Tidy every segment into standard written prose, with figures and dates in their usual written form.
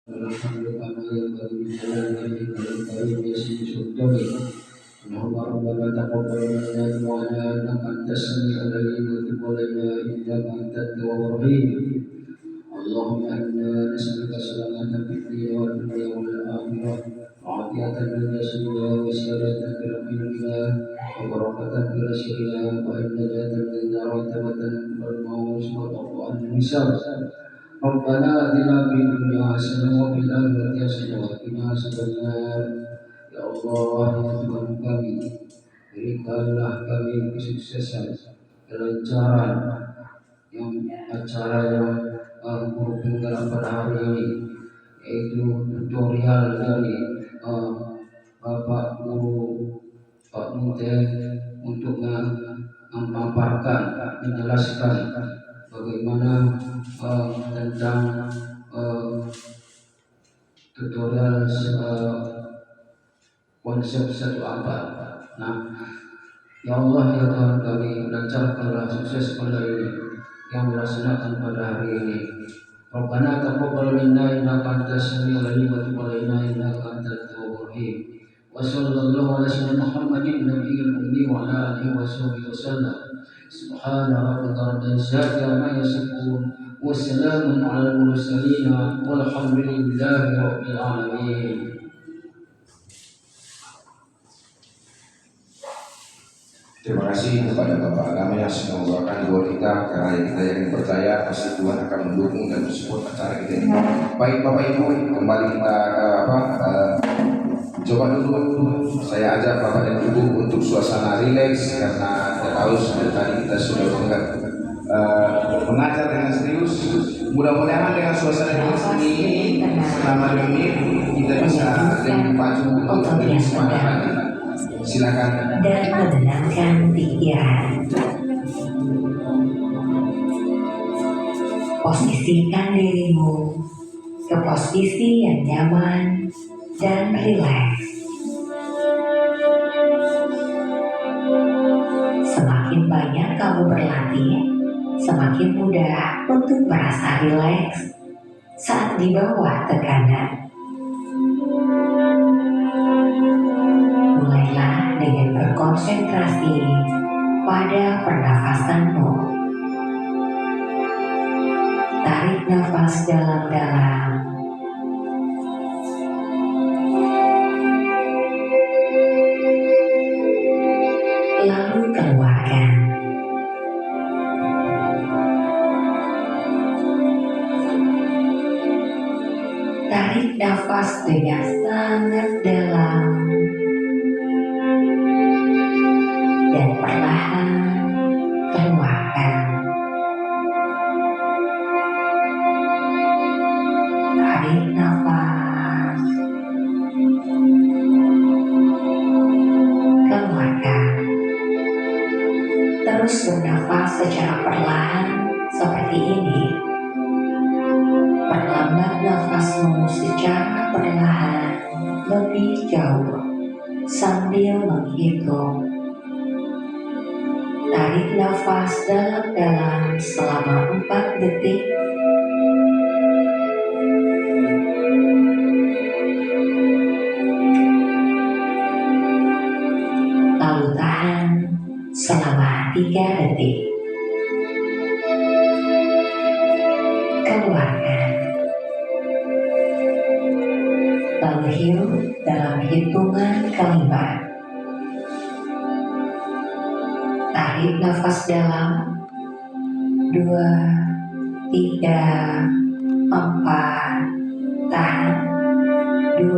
الحمد كما ينبغي لجلال وجهك الكريم وسعة سلطانك. اللهم ربنا تقبل منا دعاءنا انك انت السميع العليم وتب علينا انك انت التواب الرحيم. اللهم انا نسالك سلامة في الدين والدنيا والاخره، وعافية في جسدنا وسعادة في رحمنا وبركة في رزقنا وان نجاة من النار وتوبة من الموت وتقوى عن الحساب. ربنا آتنا في الدنيا حسنة وفي الآخرة حسنة وقنا عذاب النار. Ya Allah, ya Tuhan kami, berikanlah kami kesuksesan, kelancaran yang acara yang guru penggerak pada hari ini, yaitu tutorial dari Bapak Guru Pak Mute untuk memaparkan, menjelaskan bagaimana tentang tutorial konsep satu abad. Nah, ya Allah ya Tuhan kami, lancarkanlah sukses pada ini yang melaksanakan pada hari ini. Rabbana taqabbal minna innaka antas samiul alim wa tub alaina innaka antat tawwabur rahim. Wa sallallahu ala sayyidina Muhammadin nabiyil ummi wa ala alihi wa sahbihi wasallam. Subhana rabbika rabbil izzati amma yasifun wa salamun alal mursalin walhamdulillahi rabbil alamin. Terima kasih kepada Bapak Agama yang sudah membawakan doa kita, karena kita yang percaya pasti Tuhan akan mendukung dan mensupport acara kita ini. Baik Bapak Ibu, kembali kita coba dulu saya ajak Bapak dan Ibu untuk suasana rileks, karena kita tahu sudah tadi kita sudah mengajar dengan serius. Mudah-mudahan dengan suasana rileks ini selama 2 menit kita bisa lebih maju untuk lebih semangat lagi. Silakan. Dan menenangkan pikiran. Posisikan dirimu ke posisi yang nyaman dan rileks. Semakin banyak kamu berlatih, semakin mudah untuk merasa rileks saat di bawah tekanan. Mulailah dengan berkonsentrasi pada pernafasanmu. Tarik nafas dalam-dalam. Lalu keluarkan. Tarik nafas dengan sangat dalam. Dan perlahan keluarkan. Tarik nafas, keluarkan. Terus bernafas secara perlahan seperti ini. Perlambat nafasmu secara perlahan lebih jauh sambil menghitung. Tarik nafas dalam-dalam selama 4 detik. Lalu tahan selama 3 detik. Keluarkan. Lalu hirup dalam hitungan kelima. Tarik nafas dalam 2, 3, 4. Tahan 2,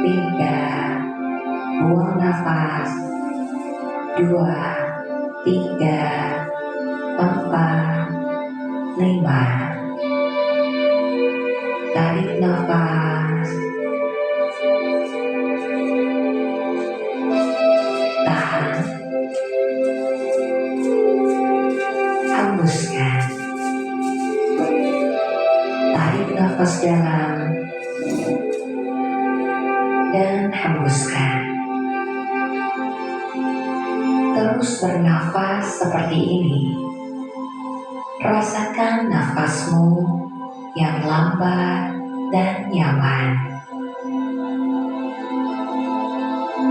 3. Buang nafas 2, 3, 4, 5. Tarik nafas, tahan, hembuskan. Tarik nafas dalam dan hembuskan. Terus bernafas seperti ini. Rasakan nafasmu yang lambat dan nyaman.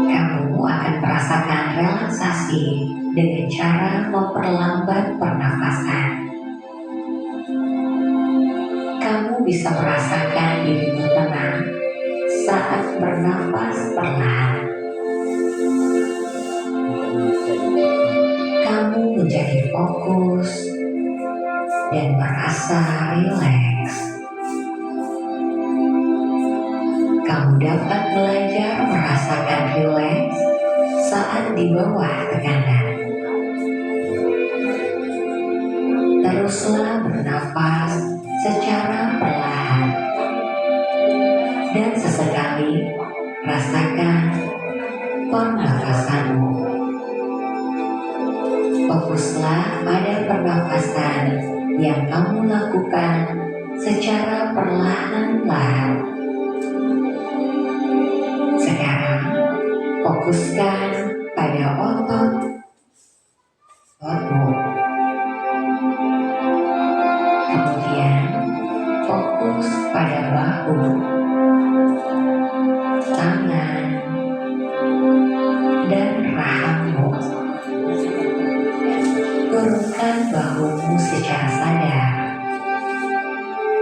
Kamu akan merasakan relaksasi dengan cara memperlambat pernafasan. Kamu bisa merasakan dirimu tenang saat bernafas perlahan. Kamu menjadi fokus dan merasa rileks. Kamu dapat belajar merasakan rileks saat di bawah tekanan. Teruslah bernafas secara perlahan dan sesekali rasakan pernafasanmu. Fokuslah pada pernafasan yang kamu lakukan secara perlahan-lahan. Sekarang fokuskan pada ototmu. Kemudian fokus pada bahu, tangan, dan rahangmu. Turunkan bahumu secara sadar.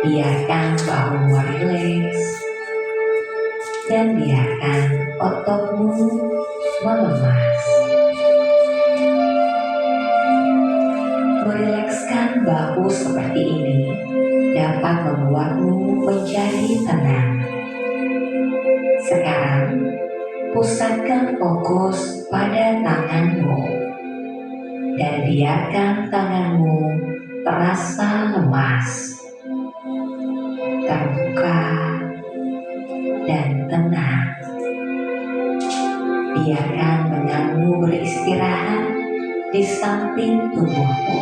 Biarkan bahumu rileks dan biarkan ototmu melemas. Merilekskan bahu seperti ini dapat membuatmu menjadi tenang. Sekarang, pusatkan fokus pada tanganmu dan biarkan tanganmu terasa lemas, terbuka, dan tenang. Biarkan lenganmu beristirahat di samping tubuhmu.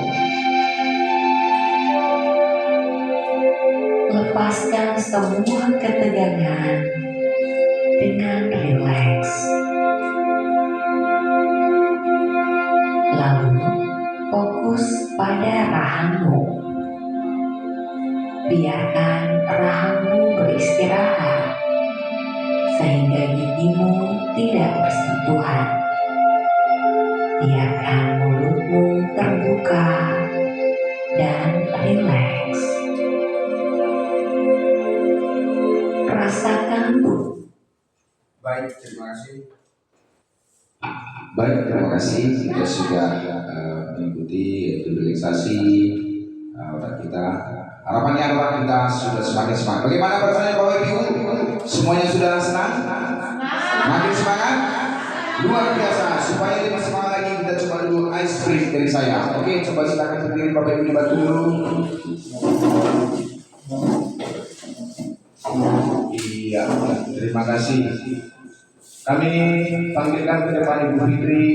Lepaskan semua ketegangan dengan rileks. Lalu fokus pada rahangmu. Biarkan rahangmu beristirahat sehingga gigimu tidak bersentuhan. Biarkan mulutmu terbuka dan rileks. Rasakan tubuh. Baik, terima kasih. Baik, terima kasih. Kita sudah mengikuti relaksasi otak kita. Harapannya adalah kita sudah semakin semangat. Bagaimana rasanya Bapak Ibu? Semuanya sudah senang? Makin semangat? Luar biasa. Supaya lebih semangat lagi, kita coba dulu ice cream dari saya. Oke, coba silakan berdiri Bapak Ibu, dibantu dulu. Iya, terima kasih. Kami panggilkan ke depan Ibu Fitri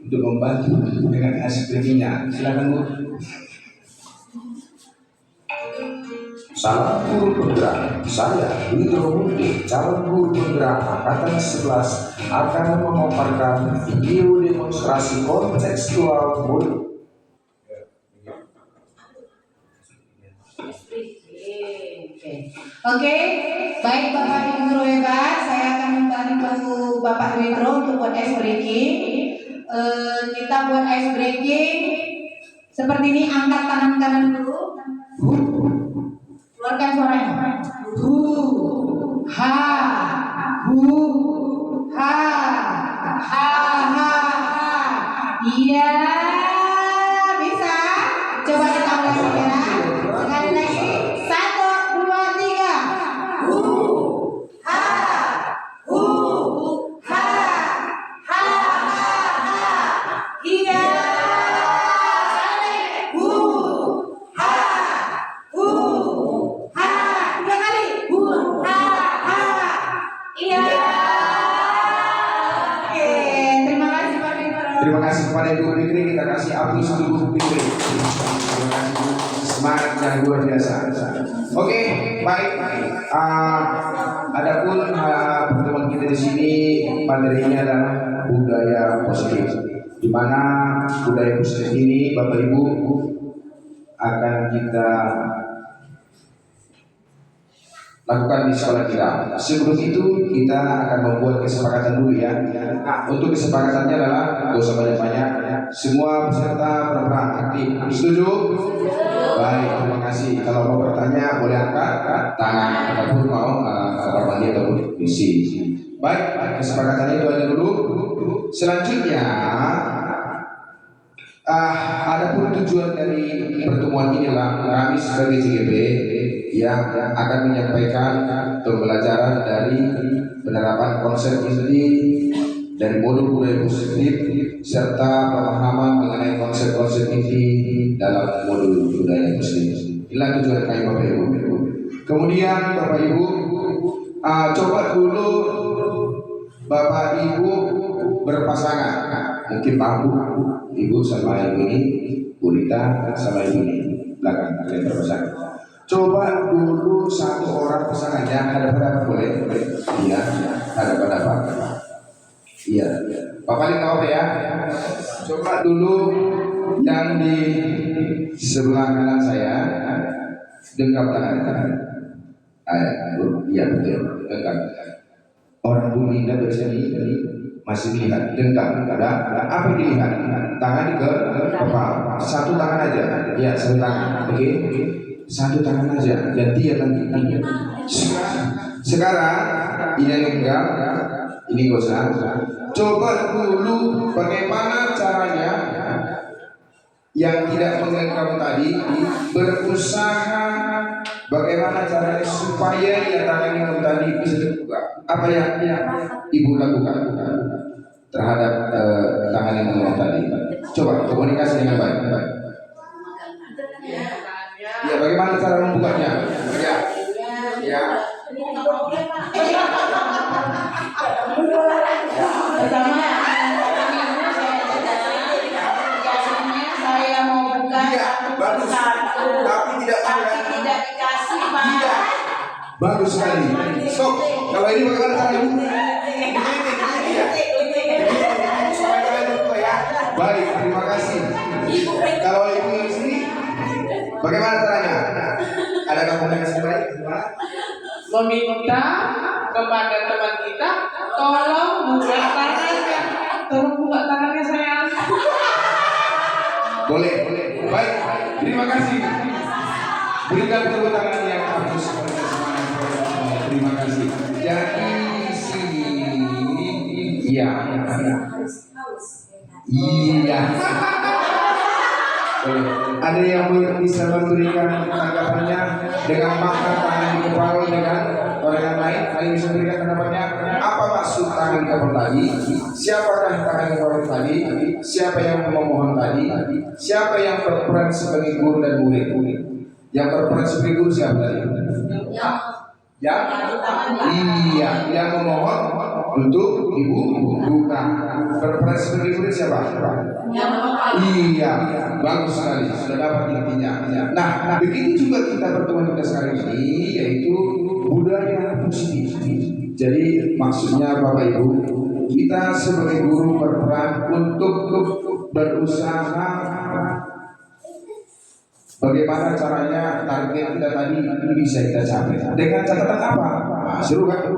untuk membantu dengan ice creamnya. Silakan Bu. Salam guru penggerak, saya Wiro Mudi, calon guru penggerak angkatan 11 akan memaparkan video demonstrasi kontekstual murid. Oke, baik Bapak Ibu guru hebat, saya akan membantu Bapak Wiro untuk buat ice breaking. Kita buat ice breaking seperti ini. Angkat tangan kanan dulu, keluarkan suaranya. Hu, ha, hu, ha, ha, ha. Iya, bisa. Coba kita ulangi ya. Sekali lagi. 1, 2, 3. Hu, ha, hu, ha, ha, ha. Iya. Hu, ha, hu, ha. 3 kali. Hu, ha, ha. Iya. Oke, terima kasih Pak Wiro. Terima kasih kepada Ibu Fitri, kita kasih aplaus dulu Ibu Fitri. Terima kasih Bu. Semangat yang luar biasa. Oke, baik. Adapun pertemuan kita di sini materinya adalah budaya positif. Di mana budaya positif ini Bapak Ibu akan kita lakukan di sekolah kita. Sebelum itu kita akan membuat kesepakatan dulu ya. Nah, untuk kesepakatannya adalah gak usah banyak-banyak. Semua peserta berperan aktif. Setuju? Baik, terima kasih. Kalau mau bertanya boleh angkat tangan ataupun mau kamar mandi ataupun isi. Baik, kesepakatannya itu aja dulu. Selanjutnya, adapun tujuan dari pertemuan inilah kami sebagai CGP yang akan menyampaikan pembelajaran dari penerapan konsep inti dari modul budaya positif serta pemahaman mengenai konsep-konsep inti dalam modul budaya positif. Inilah tujuan kami Bapak Ibu. Kemudian Bapak Ibu, coba dulu Bapak Ibu berpasangan. Mungkin mampu Ibu sama Ibu ini, Bu Rita sama Ibu ini belakang kalian berpasangan. Coba dulu satu orang pasangannya hadap-hadapan boleh? Iya, hadap-hadapan. Iya, Pak paling tahu ya. Coba dulu yang di sebelah kanan saya genggam tangan kanan. Iya betul, genggam. Orang Bu Linda biasanya masih melihat genggam. Ada apa yang dilihat? Tangan ke kepala. Satu tangan aja. Ya, satu tangan. Oke. Satu tangan aja, gantian nanti. Sekarang ini yang genggam, ini gak usah. Coba dulu bagaimana caranya yang tidak menggenggam tadi berusaha bagaimana caranya supaya yang tangan yang tadi bisa terbuka. Apa yang Ibu lakukan terhadap tangan yang genggam tadi? Coba komunikasi dengan baik. Ya, bagaimana cara membukanya? Ya. Pertama, saya mau buka Bagus. Tapi tidak dikasih Pak. Bagus sekali. So, kalau ini bagaimana cara Ibu? Supaya kalian berbuka ya. Baik, terima kasih. Kalau Ibu yang sini, bagaimana caranya? Adakah komunikasi baik? Meminta kepada teman kita, tolong buka tangannya, sayang. Boleh. Baik, terima kasih. Berikan tepuk tangan yang bagus kepada semuanya. Terima kasih. Jadi di sini, iya. Ada yang bisa memberikan tanggapannya dengan makan tangan di kepala dengan orang yang lain? Ada yang bisa memberikan tanggapannya? Apa maksud tangan di kepala tadi? Siapakah tangan di kepala tadi? Siapa yang memohon tadi? Siapa yang berperan sebagai guru dan murid? Yang berperan sebagai guru siapa tadi? Yang memohon untuk Ibu bukan. Berperan sebagai guru siapa? Iya, bagus sekali, sudah dapat intinya. Nah, begitu juga kita pertemuan kita sekarang ini, yaitu budaya positif. Jadi maksudnya Bapak Ibu, kita sebagai guru berperan untuk berusaha bagaimana caranya target kita tadi bisa kita capai. Dengan catatan apa? Seru kan?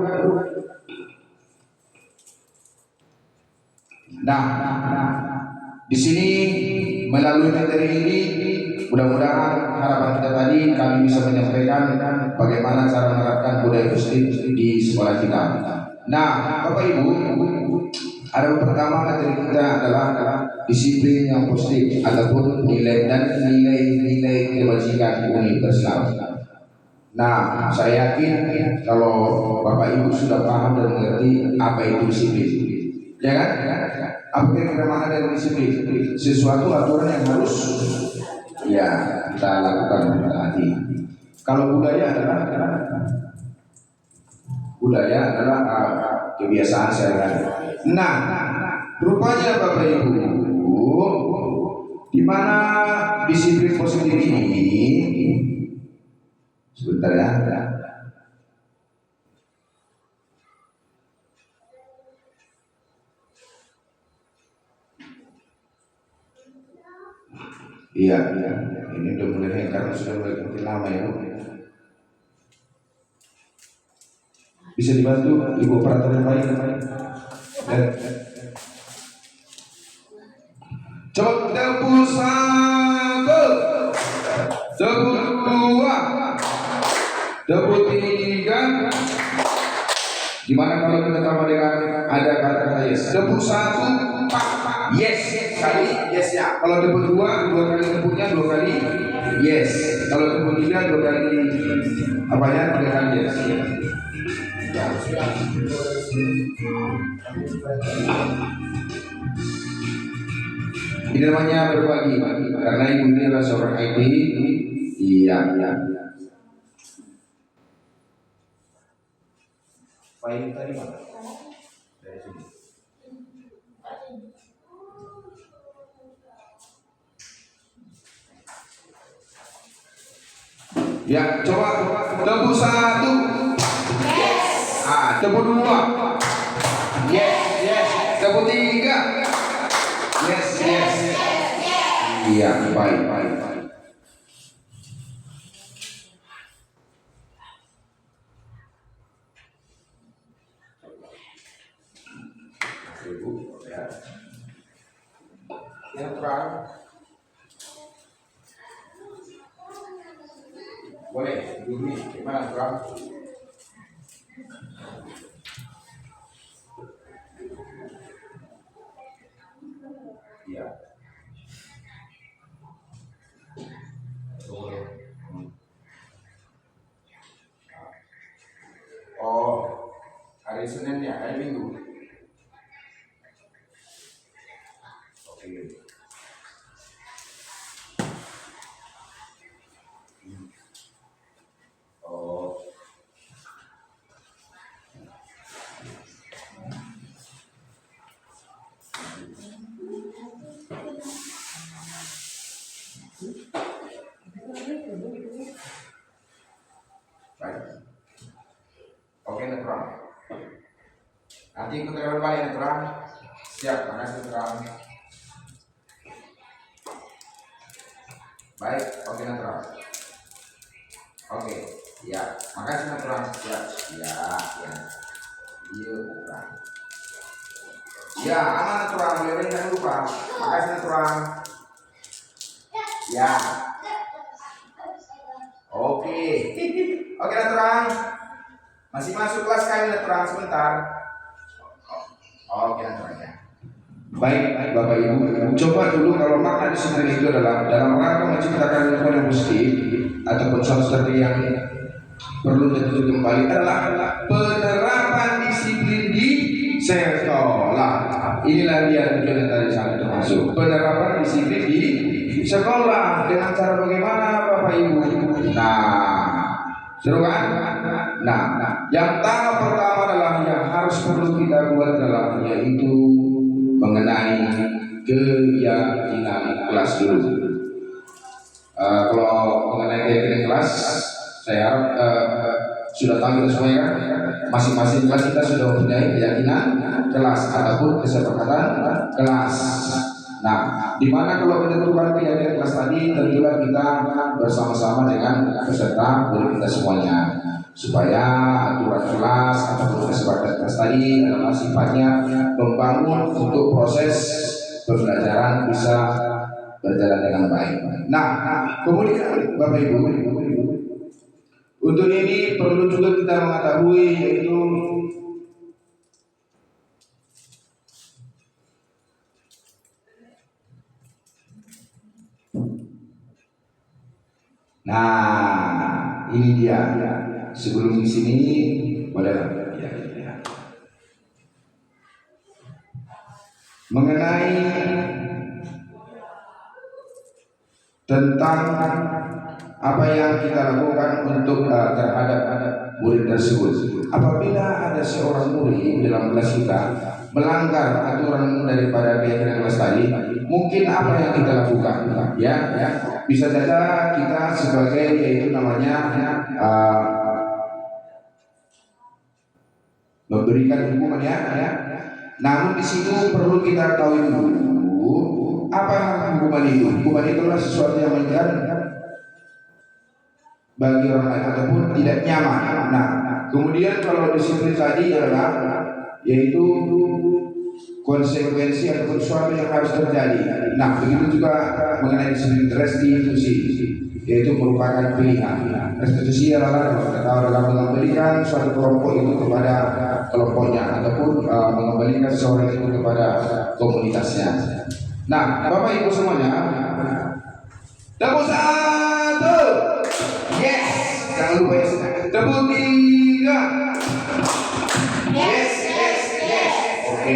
Nah, di sini melalui materi ini mudah-mudahan harapan kita tadi kami bisa menyampaikan bagaimana cara menerapkan budaya positif di sekolah kita. Nah, Bapak Ibu, ada pertama materi kita adalah disiplin yang positif ataupun nilai kebajikan universal. Nah, saya yakin kalau Bapak Ibu sudah paham dan mengerti apa itu disiplin, ya kan? Apa kira-kira makna dari disiplin? Sesuatu aturan yang harus ya kita lakukan hati. Kalau budaya adalah kebiasaan sehari-hari. Nah, rupanya Bapak Ibu, di mana disiplin positif ini, sebentar ya. Iya, ini udah mulai karena sudah mulai makin lama ya. Bisa dibantu Ibu operator yang baik. Coba tepuk satu, tepuk dua, tepuk tiga. Gimana kalau kita tambah dengan ada kata yes? Tepuk satu, yes kali yes ya. Kalau tepuk dua kali tepuknya 2 kali yes. Kalau tepuk tiga 2 kali apanya 3 kali yes. Ini namanya berbagi karena ibu ini adalah seorang IT. Iya. File tadi mana? Dari sini. Ya, coba tepuk satu. Yes. Tepuk dua. Yes. Tepuk tiga. Yes. Iya, baik. Yang terang. Boleh, ini gimana terang? Iya. Oh, hari Senin ya, hari Minggu. Oke. Oh. Baik. Oke, Netrang. Nanti ikut telepon balik Netrang. Siap, makasih Netrang. Baik, oke Netrang. Oke, ya, makasih Netrang. Siap, ya. Iya, Netrang. Ya, aman Netrang, boleh jangan lupa. Makasih Netrang. Ya. Oke. Oke Netrang. Masih masuk kelas kali Netrang sebentar. Oke Netrang ya. Baik Bapak Ibu, coba dulu kalau makna disiplin itu adalah dalam rangka menciptakan lingkungan yang positif ataupun suatu strategi yang perlu dituju kembali adalah penerapan disiplin di sekolah. Inilah dia tujuan yang tadi saya termasuk penerapan disiplin di sekolah dengan cara bagaimana Bapak Ibu? Seru kan? Yang tahap pertama adalah yang harus perlu kita buat adalah yaitu mengenai keyakinan kelas dulu. Kalau mengenai keyakinan kelas, saya harap sudah tahu kita semua ya. Masing-masing kelas kita sudah mempunyai keyakinan kelas ataupun kesepakatan kelas. Nah, di mana kalau menentukan keyakinan kelas tadi, tentulah kita bersama-sama dengan peserta murid kita semuanya, supaya aturan kelas ataupun kesepakatan kelas tadi adalah sifatnya membangun untuk proses pembelajaran bisa berjalan dengan baik. Nah, kemudian Bapak Ibu, untuk ini perlu juga kita mengetahui yaitu ini dia. Sebelum di sini boleh ya. Mengenai tentang apa yang kita lakukan untuk terhadap murid tersebut. Apabila ada seorang murid dalam kelas kita melanggar aturan daripada keyakinan kelas tadi, mungkin apa yang kita lakukan? Ya. Bisa saja kita sebagai yaitu namanya memberikan hukuman ya. Namun di situ perlu kita tahu dulu apa hukuman itu. Hukuman itu adalah sesuatu yang menyenangkan bagi orang lain ataupun tidak nyaman. Nah, kemudian kalau disiplin tadi adalah yaitu konsekuensi ataupun sesuatu yang harus terjadi. Nah, begitu juga mengenai disiplin restitusi, yaitu merupakan pilihan. Restitusi adalah mengembalikan suatu kelompok itu kepada kelompoknya ataupun mengembalikan seseorang itu kepada komunitasnya. Nah, Bapak Ibu semuanya, tepuk satu, yes, jangan lupa ya, tepuk tiga, yes, yes, yes, oke.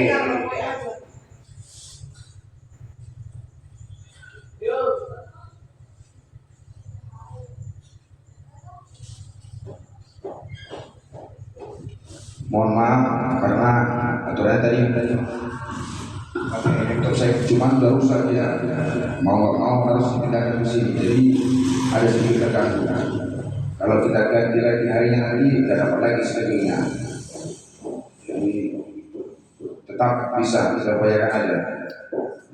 Mohon maaf karena aturannya tadi laptop saya cuma udah rusak ya, mau nggak mau harus dipindahkan ke sini, jadi ada sedikit terganggu. Kalau kita ganti lagi harinya nanti tidak dapat lagi sebagainya, jadi tetap bisa upayakan aja.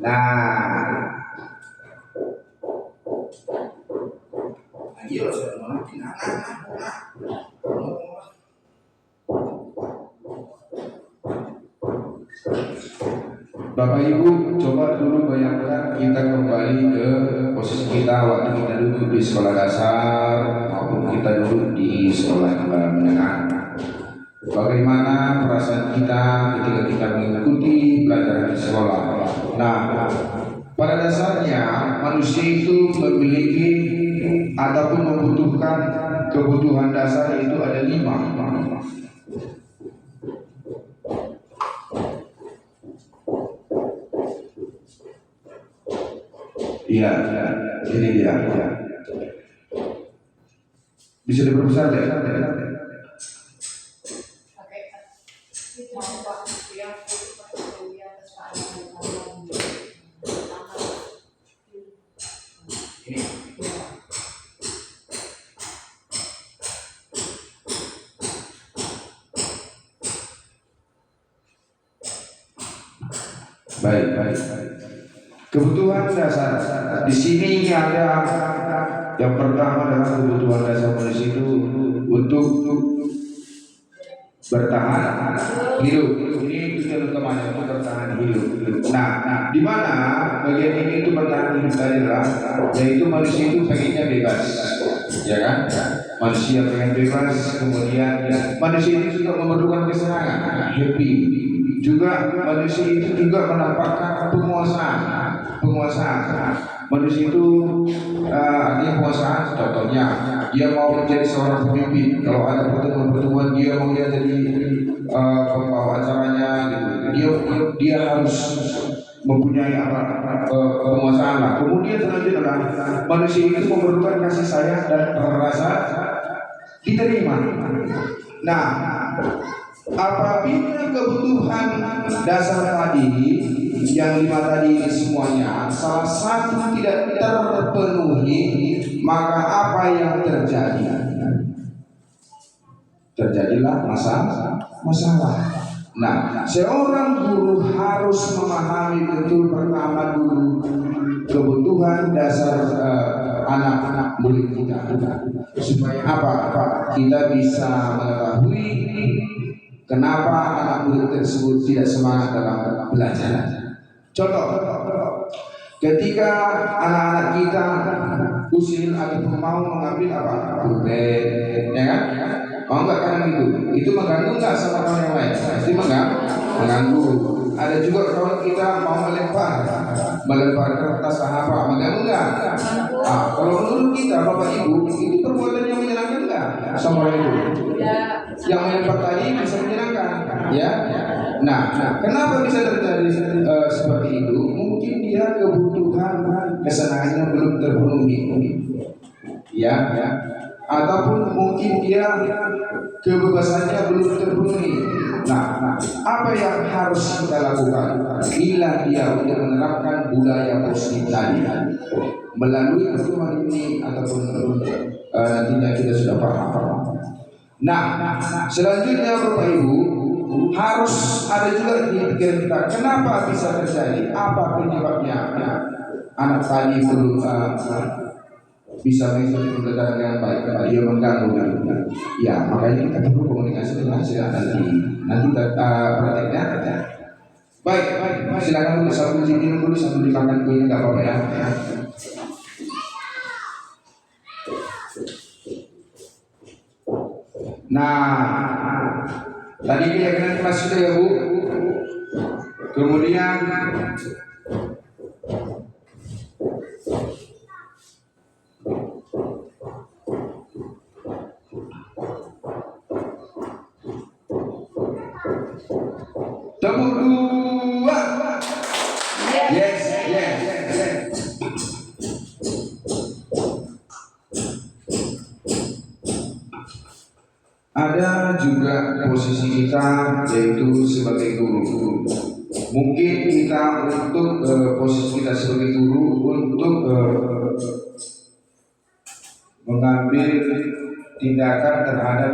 Nah, iya saya mau Bapak Ibu, coba dulu bayangkan kita kembali ke posisi kita waktu kita duduk di sekolah dasar maupun kita duduk di sekolah menengah. Bagaimana perasaan kita ketika kita mengikuti pelajaran di sekolah? Nah, pada dasarnya manusia itu memiliki ataupun membutuhkan kebutuhan dasar, itu ada 5. Iya, ini dia. Bisa diperbesar deh. Baik. Kebutuhan dasar. Di sini ada yang pertama adalah kebutuhan dasar manusia itu untuk bertahan hidup. Ini tujuan utamanya, untuk bertahan hidup. Nah, di mana bagian ini itu bertahan hidup tadi adalah, yaitu manusia itu pengennya bebas, ya kan? Manusia pengen bebas, kemudian manusia itu juga memerlukan kesenangan, happy. Juga manusia itu juga menampakkan penguasaan. Manusia itu artinya penguasaan. Contohnya, dia mau menjadi seorang pemimpin. Kalau ada pertemuan dia mau jadi pembawa acaranya, gitu. Dia harus mempunyai penguasaan lah. Kemudian selanjutnya manusia itu memerlukan kasih sayang dan rasa diterima. Nah, apabila kebutuhan dasar tadi yang 5 tadi ini semuanya salah satu tidak terpenuhi, maka apa yang terjadi? Terjadilah masalah. Nah, seorang guru harus memahami betul pertama dulu kebutuhan dasar anak-anak murid kita, supaya apa? Kita bisa mengetahui kenapa anak murid tersebut tidak semangat dalam belajar. Contoh, ketika anak-anak kita usil ataupun mau mengambil pulpen, ya kan? Mau nggak kan itu mengganggu nggak sama kawan yang lain? Pasti mengganggu. Ada juga kawan kita mau melempar kertas mengganggu nggak? Kalau menurut kita Bapak Ibu, itu perbuatan yang menyenangkan nggak sama orang itu? Yang melempar tadi bisa menyenangkan, ya. Nah, kenapa bisa terjadi seperti itu? Mungkin dia kebutuhan kesenangannya belum terpenuhi, ya. Ataupun mungkin dia kebebasannya belum terpenuhi. Nah, apa yang harus kita lakukan? Bila dia untuk menerapkan budaya positif tadi melalui pertemuan ini ataupun nantinya kita sudah paham. Nah, selanjutnya Bapak Ibu harus ada juga di pikiran kita, kenapa bisa terjadi? Apa penyebabnya? Anak tadi belum bisa mengikuti pembelajaran dengan baik, dia mengganggu. Ya, makanya kita perlu komunikasi dengan hasil nanti prakteknya. Baik, silakan dulu sambil minum dulu sambil dimakan kuenya, nggak apa-apa ya. Nah, tadi keyakinan kelas sudah ya Bu. Kemudian tepuk dua. Yes. Ada juga posisi kita yaitu sebagai guru. Mungkin kita untuk posisi kita sebagai guru untuk mengambil tindakan terhadap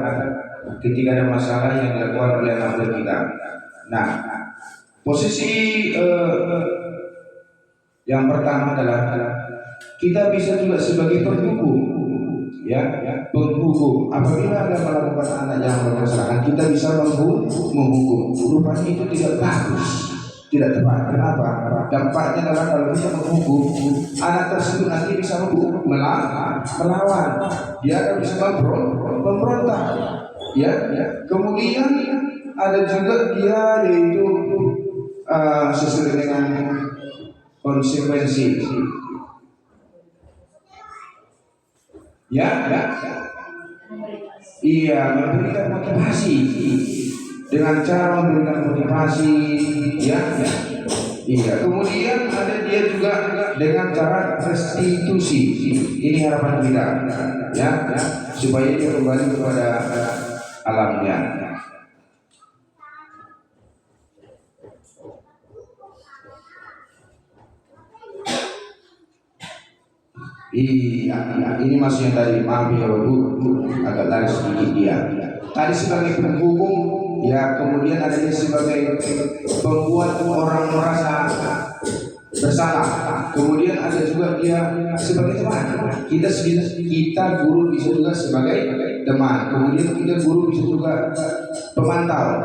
ketika ada masalah yang dilakukan oleh anak kita. Nah, posisi yang pertama adalah kita bisa juga sebagai penghubung, ya, penghubung. Apabila ada melakukan anak yang bermasalah, kita bisa menghukum. Rupanya itu tidak bagus, tidak tepat. Kenapa? Dampaknya adalah kalau kita menghukum, anak tersebut nanti bisa melawan, dia akan bisa memberontak, ya. Kemudian ada juga dia yaitu sesuai dengan konsekuensi. Ya. Iya, memberikan motivasi dengan cara memberikan motivasi, ya. Iya. Kemudian ada dia juga dengan cara restitusi. Ini harapan kita, ya, supaya dia kembali kepada alamnya. Iya, ini masih yang tadi, maaf ya Bu, agak lari sedikit dia. Tadi sebagai penghubung, ya, kemudian ada dia sebagai pembuat orang merasa bersalah. Kemudian ada juga dia sebagai teman. Kita guru bisa juga sebagai teman. Kemudian kita guru bisa juga pemantau.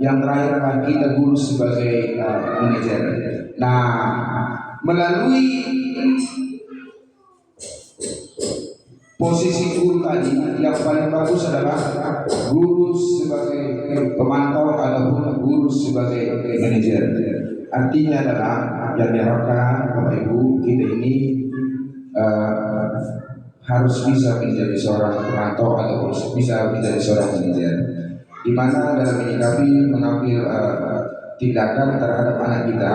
Yang terakhir adalah kita guru sebagai manajer. Nah, melalui posisi guru tadi yang paling bagus adalah guru sebagai pemantau ataupun guru sebagai manajer. Artinya adalah yang diharapkan Bapak Ibu kita ini harus bisa menjadi seorang pemantau ataupun bisa menjadi seorang manajer, di mana dalam menyikapi mengambil tindakan terhadap anak kita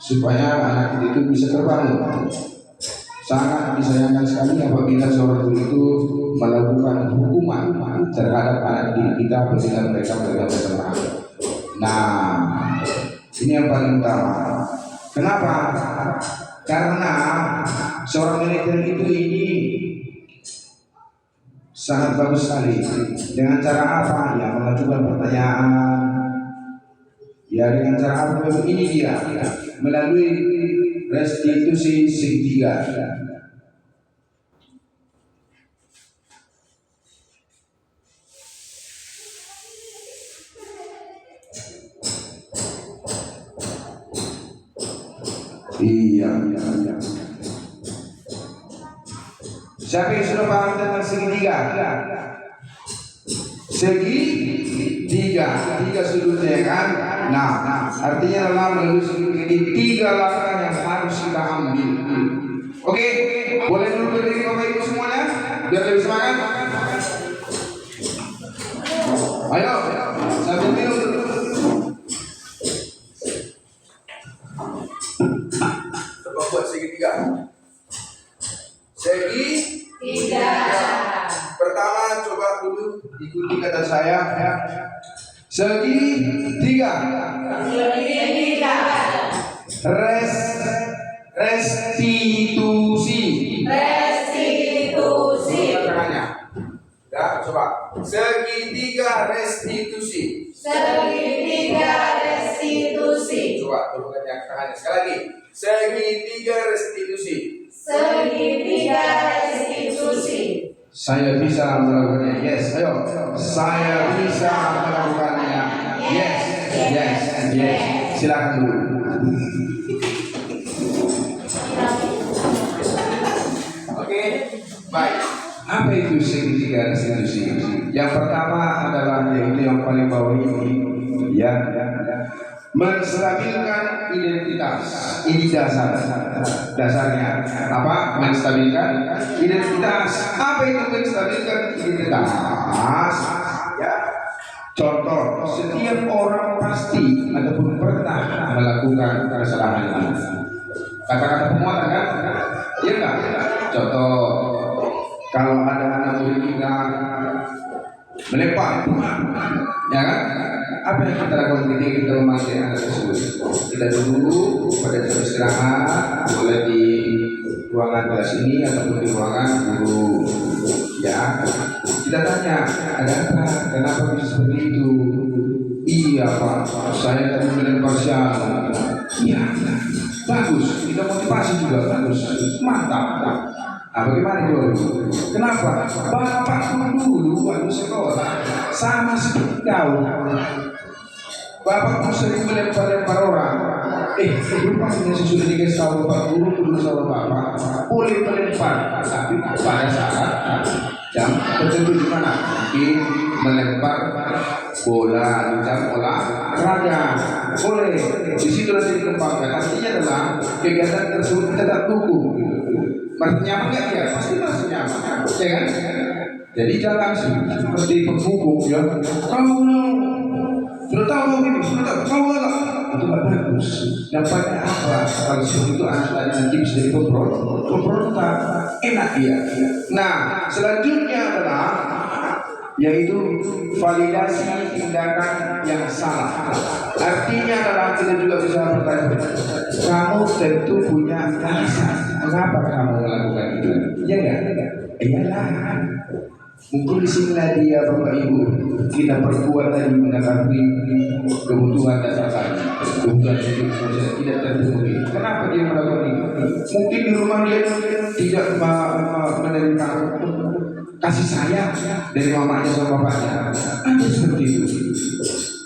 supaya anak itu bisa terbangun. Sangat disayangkan sekali apabila seorang guru itu melakukan hukuman terhadap anak didik kita apabila mereka berbuat kesalahan. Nah, ini yang paling utama. Kenapa? Karena seorang manajer itu ini sangat bagus sekali. Dengan cara apa? Ya, mengajukan pertanyaan. Ya, dengan cara apa? Ini dia melalui restitusi segitiga. Iya. Siapa yang sudah paham tentang segitiga? Segitiga, tiga sudutnya kan? Nah, artinya dalam melalui sudut ini tiga langkah yang harus kita ambil. Oke, boleh dulu berdiri Bapak Ibu semuanya, biar lebih semangat. Ayo, sambil minum. Coba buat segitiga. Segitiga. Pertama, coba dulu ikuti kata saya, ya. Segitiga. Restitusi. Tangannya. Ya, coba. Segitiga restitusi. Coba turunkan yang tangannya sekali lagi. Segitiga restitusi. Saya bisa melakukannya. Yes, ayo. Saya bisa melakukannya. Yes, yes, yes. Silakan dulu. Oke, baik. Apa itu segitiga restitusi? Yang pertama adalah yaitu yang paling bawah ini, ya, menstabilkan identitas. Ini dasarnya apa? Menstabilkan identitas. Apa itu menstabilkan identitas? Ya, contoh, setiap orang pasti ataupun pernah melakukan kesalahan ini. Kata-kata penguatan kan? Iya enggak? Contoh, kalau ada anak murid kita melempar, ya kan? Apa yang kita lakukan ketika kita memakai anak tersebut? Kita dulu pada jam istirahat, boleh di ruangan kelas ini ataupun di ruangan guru, ya. Kita tanya, ada apa? Kenapa bisa seperti itu? Iya Pak, saya tadi melempar siapa? Iya, bagus. Kita motivasi juga bagus, mantap. Nah, bagaimana itu? Kenapa? Bapak dulu waktu sekolah sama seperti kau. Bapak pun sering melempar orang. Rupanya sesudah dikasih tahu Bapak guru dulu sama Bapak boleh melempar, tapi pada saat jam tertentu di mana? Mungkin melempar bola di jam olahraga boleh. Di situ nanti dikembangkan. Artinya adalah kegiatan tersebut kita tak dukung. Masih nyaman nggak ya? Pasti masih nyaman, ya kan? Jadi jangan seperti pembuku ya. Kamu sudah tahu ini, sudah tahu lah. Itu nggak bagus. Dampaknya apa? Kalau seperti itu anak nanti bisa jadi pemberontak. Enak dia. Nah, selanjutnya adalah yaitu validasi tindakan yang salah. Artinya adalah kita juga bisa bertanya, kamu tentu punya alasan mengapa kamu melakukan itu, ya enggak? Iyalah, mungkin di sinilah dia Bapak Ibu kita perkuat tadi mengetahui kebutuhan dasar tadi, kebutuhan hidup manusia tidak terpenuhi. Kenapa dia melakukan itu? Mungkin di rumah dia tidak menerima kasih sayang dari mamanya sama bapaknya. Ada seperti itu.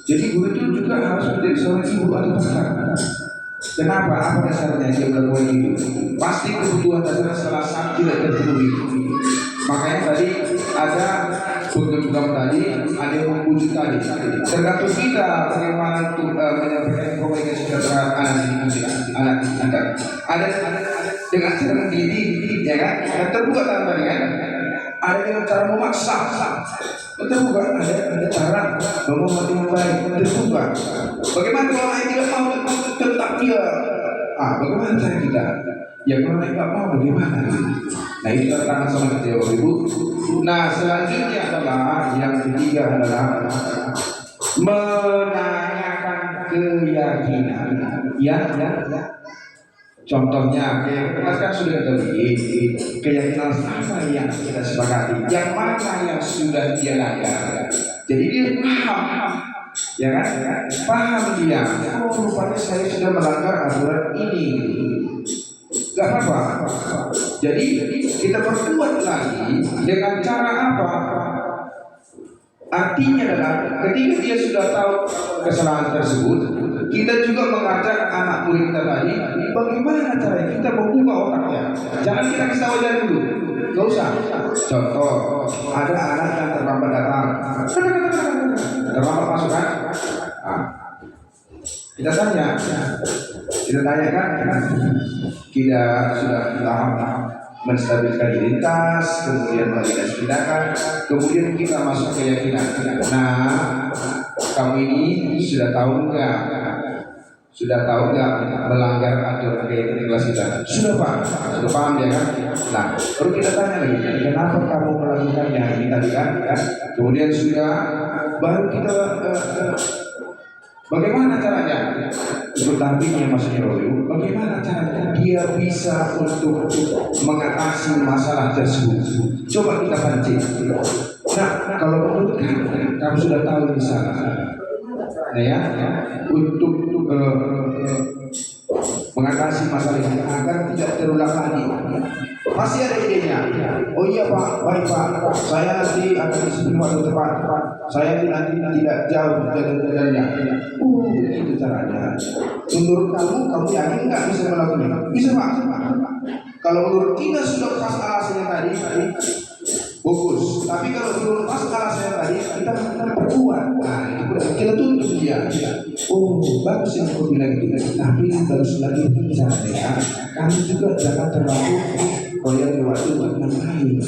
Jadi guru itu juga harus menjadi seorang ibu atau bapak. Kenapa? Apa dasarnya dia melakukan itu? Pasti kebutuhan dasar salah satu tidak terpenuhi. Makanya tadi ada program tadi, ada yang membujuk tadi. Tergantung kita bagaimana untuk menyampaikan komunikasi terhadap anak kita. Ada dengan cara mendidik, ya kan? Dan terbuka tadi kan? Ada dengan cara memaksa, terbuka. Ada cara memotivasi yang baik, terbuka. Bagaimana kalau anak tidak mau tetap dia? Bagaimana cara kita? Ya kalau anak tidak mau bagaimana? Nah itu tantangan sama kita Bapak Ibu. Nah selanjutnya adalah yang ketiga adalah menanyakan keyakinan. Ya. Contohnya, kan sudah kita bikin keyakinan apa yang kita sepakati, yang mana yang sudah dia langgar. Jadi dia paham, ya kan? Paham dia. Oh, rupanya saya sudah melanggar aturan ini. Gak apa-apa. Jadi kita perkuat lagi dengan cara apa? Artinya adalah ketika dia sudah tahu kesalahan tersebut, kita juga mengajak anak murid kita tadi bagaimana caranya kita membuka otaknya. Jangan kita kasih tahu aja dulu, nggak usah. Contoh, ada anak yang terlambat datang, terlambat masuk kan? Kita tanya, kan? Kita sudah tahap menstabilkan identitas, kemudian validasi tindakan, kemudian kita masuk keyakinan. Nah, kamu ini sudah tahu nggak melanggar aturan keyakinan kelas kita? Sudah paham ya kan? Nah, baru kita tanya lagi, kenapa kamu melakukannya? Ini tadi kan? Kemudian baru kita bagaimana caranya? Untuk tampilnya maksudnya bagaimana caranya dia bisa untuk mengatasi masalah tersebut? Coba kita pancing. Nah, kalau menurut kamu sudah tahu di sana, ya, untuk mengatasi masalah ini agar tidak terulang lagi. Pasti ada idenya. Oh iya Pak, baik Pak. Saya nanti akan disiplin waktu tepat. Saya nanti tidak jauh jalan-jalannya. Begitu caranya. Menurut kamu yakin nggak bisa melakukannya? Bisa Pak. Kalau menurut kita sudah pas alasannya tadi, bagus. Tapi kalau menurut pas alasannya tadi, kita perkuat. Nah, itu berarti kita tuntut dia. Bagus yang aku bilang itu. Tapi terus lagi caranya, kamu juga jangan terlalu koyak di waktu yang lain.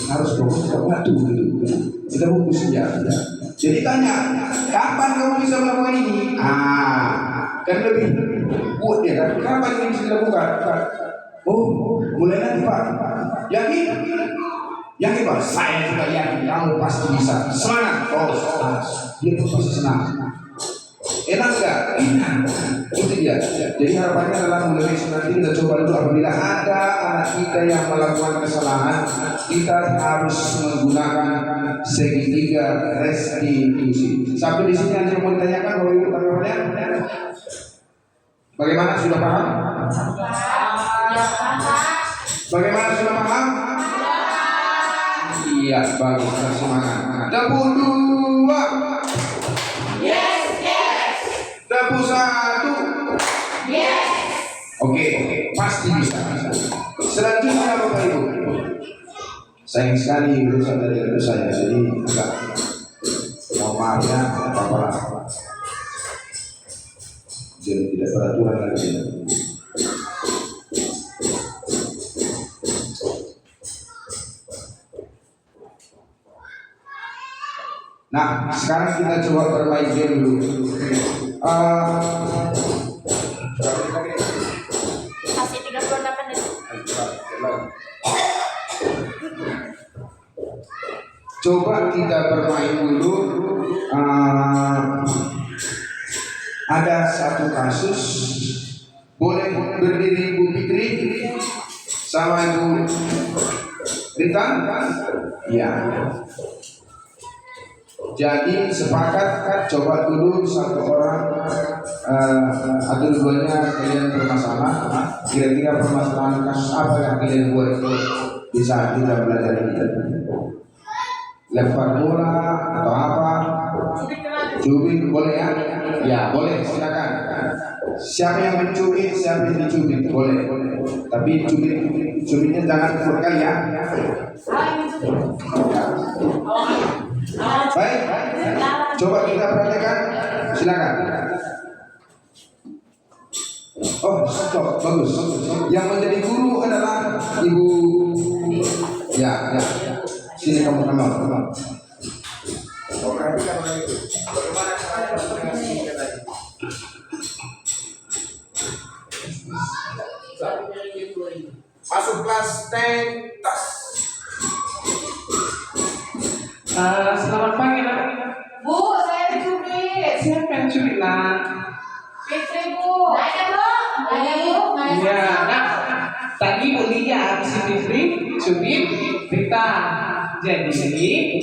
Harus fokus ke waktu gitu. Kita fokus ya. Jadi tanya, kapan kamu bisa melakukan ini? Kan lebih kuat ya kan? Kapan ini bisa dilakukan? Mulai nanti Pak. Yakin? Yakin Pak? Saya juga yakin kamu pasti bisa. Semangat, dia pun pasti senang. Enak nggak? Enak. Itu dia. Jadi harapannya adalah mulai besok nanti kita coba dulu apabila ada anak kita yang melakukan kesalahan, kita harus menggunakan segitiga restitusi. Sampai di sini aja mau ditanyakan Bapak Ibu tanggapannya? Bagaimana, sudah paham? Bagaimana, sudah paham? Iya, bagus, semangat. Dapur 2. Dapur 1. Oke, pasti bisa. Selanjutnya Bapak Ibu. Sayang sekali urusan dari ibu saya, jadi agak mohon maaf ya, apa-apa lah. Jadi tidak peraturan lagi. Nah, sekarang kita coba bermain game dulu. Kasih 38 detik. Coba kita bermain dulu. Ada satu kasus. Boleh berdiri Ibu Fitri sama Ibu Rita? Ya. Jadi sepakat coba dulu satu orang atau duanya kalian bermasalah. Kira-kira permasalahan kasus apa yang kalian buat di saat kita belajar ini? Lempar bola atau apa? Cubit boleh ya? Ya boleh, silakan. Siapa yang mencubit, siapa yang dicubit boleh. Tapi cubitnya jangan kuat kali ya. Baik, coba kita perhatikan, silakan. Stop, bagus. Yang menjadi guru adalah Ibu. Ya. Sini kamu. Perhatikan orang itu. Bagaimana cara mengatasinya tadi? Masuk kelas tas. Selamat pagi nak. Bu, saya dicubit. Siapa yang cubit nak? Fitri Bu. Nanya Bu. Iya nak. Tadi Bu lihat si Fitri cubit Rita. Jadi Fitri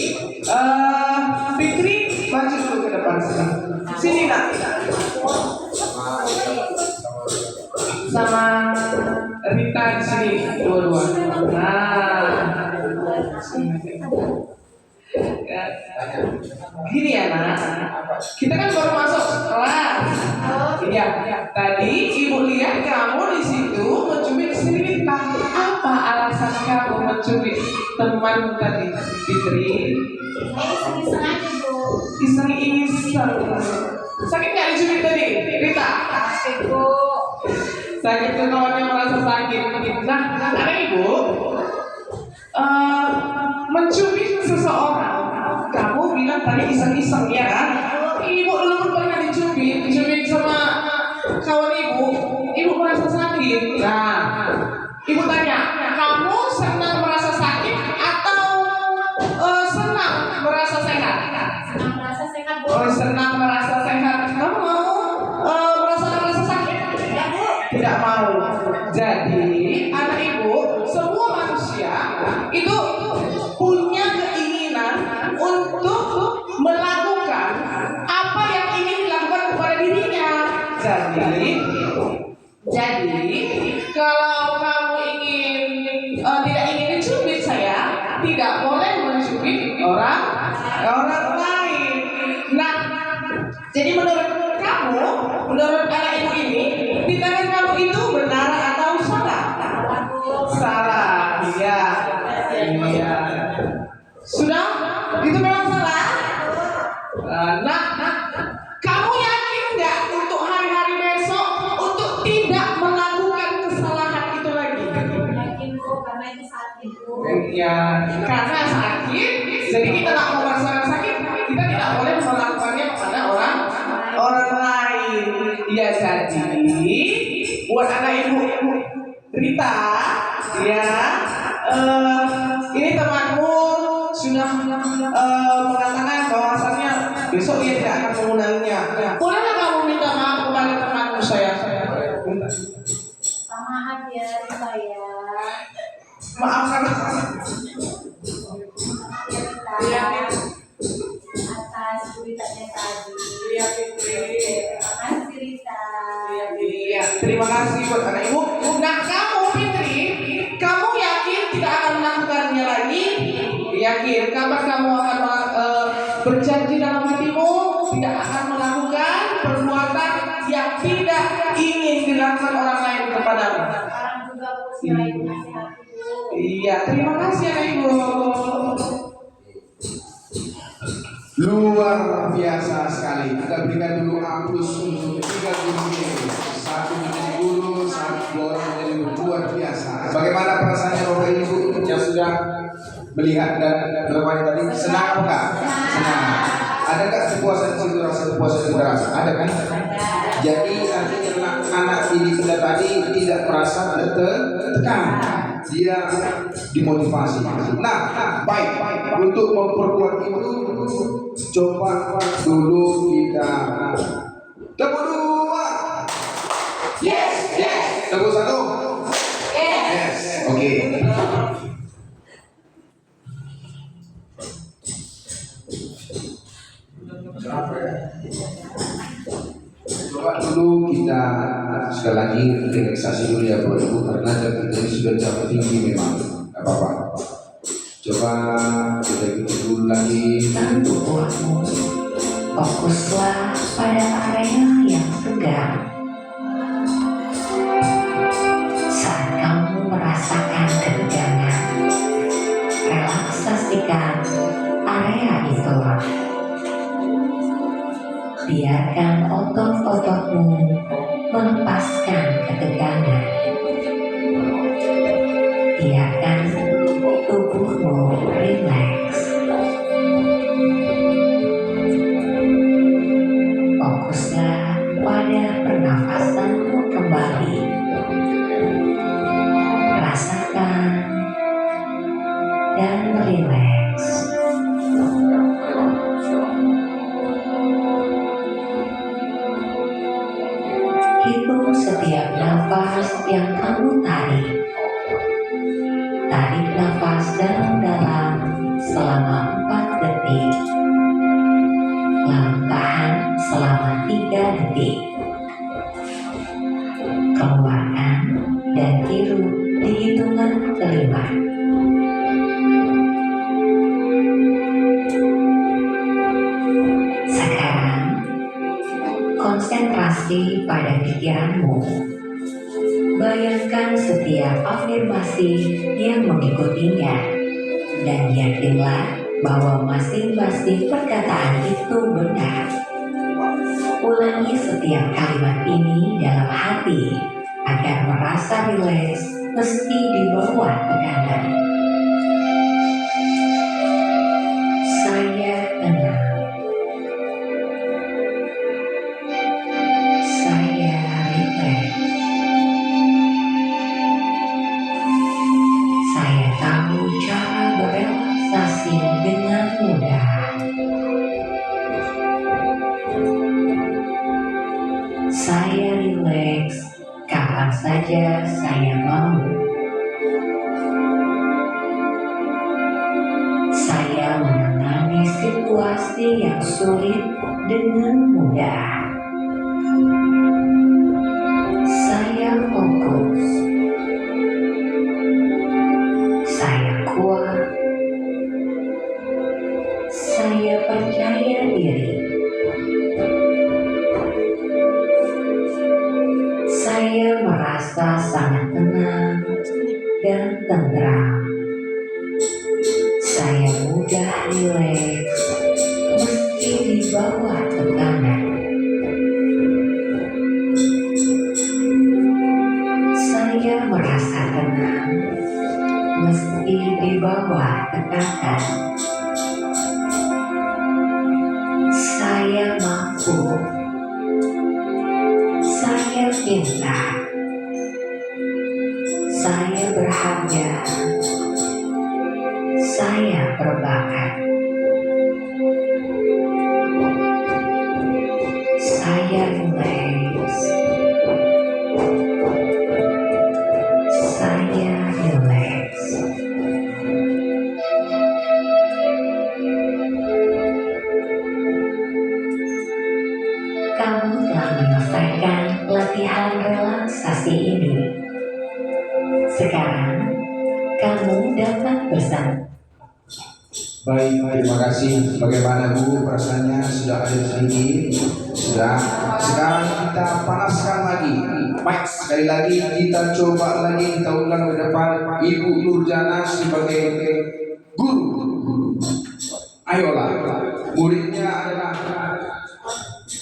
maju dulu ke depan sini. Sini nak. Sama Rita di sini dua-dua. Gini ya nak, kita kan baru masuk kelas. Iya. Tadi ibu lihat kamu di situ mencubit si Rita. Apa alasan kamu mencubit teman tadi, Fitri? Iseng aja Bu. Iseng. Sakit nggak dicubit tadi, Rita? Sakit Bu. Sakit tuh kawannya merasa sakit. Nah, ada ibu mencubit seseorang. Kamu bilang tadi iseng-iseng ya kan? Ibu dulu pernah dicubit sama kawan ibu merasa sakit. Nah, ibu tanya, kamu senang merasa sakit atau senang merasa sehat? Senang merasa sehat Bu. Senang merasa sehat. Kamu mau merasa sakit? Tidak mau. Jadi anak ibu, semua manusia itu punya keinginan untuk melakukan apa yang ingin dilakukan kepada dirinya. Jadi kalau kamu tidak ingin dicubit saya, Jadi menurut kamu, menurut anak ibu ini, tindakan kamu itu benar atau salah? Salah, iya. Iya. Sudah? Itu memang salah? Nah, kamu yakin nggak untuk hari-hari besok untuk tidak melakukan kesalahan itu lagi? Yakin kok, karena itu sakit Bu. Ya, karena sakit, jadi kita nggak mau merasakan sakit, kita tidak boleh melakukannya kepada orang lain. Ya, jadi buat anak ibu Rita, ya, ini temanmu sudah mengatakan bahwasannya besok dia tidak akan mengulanginya. Bolehlah kamu minta maaf kepada temanmu sayang? Minta. Maaf ya Rita ya. Maafkan. Ya Rita. Atas beritanya tadi. Iya, Fitri. Makasih Rita. Iya, terima kasih buat anak ibu. Nah, kamu Fitri, kamu yakin tidak akan melakukannya lagi? Yakin? Kapan kamu akan berjanji dalam hatimu tidak akan melakukan perbuatan yang tidak ingin dilakukan orang lain kepadamu? Sekarang juga aku selain nasihat Bu. Iya, terima kasih anak ibu. Luar biasa sekali. Kita berikan dulu aplaus untuk 3 guru ini. Satu menjadi guru, dua orang menjadi luar biasa. Bagaimana perasaannya Bapak Ibu yang sudah melihat dan bermain tadi? Senang apa enggak? Senang. Adakah kepuasan itu rasa kepuasan itu rasa? Ada kan? Jadi artinya anak ini sudah tadi tidak merasa tertekan. Dia dimotivasi. Nah, baik. Untuk memperkuat itu, coba dulu kita tepuk dua. Yes. Tepuk satu. Yes. Oke. Coba dulu kita sekali lagi relaksasi dulu ya Bapak Ibu, karena kita ini sudah jam tinggi memang. Gak apa-apa. Coba kita ikuti dulu lagi. Tentu buatmu, fokuslah pada area yang tegang. Saat kamu merasakan ketegangan, relaksasikan area itu. Biarkan otot-ototmu melepaskan ketegangan. Biarkan tubuhmu rileks. Fokuslah pada pernafasanmu kembali. Rasakan dan rileks. Hitung setiap nafas yang kamu tarik. Tarik nafas dalam-dalam selama 4 detik. Lalu tahan selama 3 detik. Keluarkan dan hirup di hitungan kelima. Sekarang, konsentrasi pada pikiranmu. Bayangkan setiap afirmasi yang mengikutinya, dan yakinlah bahwa masing-masing perkataan itu benar. Ulangi setiap kalimat ini dalam hati agar merasa rileks meski di bawah tekanan. Saya tenang. Saya rileks. Saya tahu cara berrelaksasi dengan mudah. Saya rileks kapan saja saya mau. Saya menangani situasi yang sulit dengan mudah. Saya fokus. Saya kuat. Saya percaya diri. tentram. Saya mudah rileks meski di bawah tekanan. Saya merasa tenang meski di bawah tekanan. Saya mampu. Saya pintar. Saya berharga. Saya berbakat. Saya rileks. Saya rileks. Kamu telah menyelesaikan latihan relaksasi ini. Sekarang, kamu dapat bersantai. Baik, terima kasih. Bagaimana Bu perasaannya? Sudah ada sedikit? Sudah. Sekarang kita panaskan lagi. Baik, sekali lagi kita coba lagi, kita ulang ke depan. Ibu Nurjana sebagai guru. Ayolah, muridnya adalah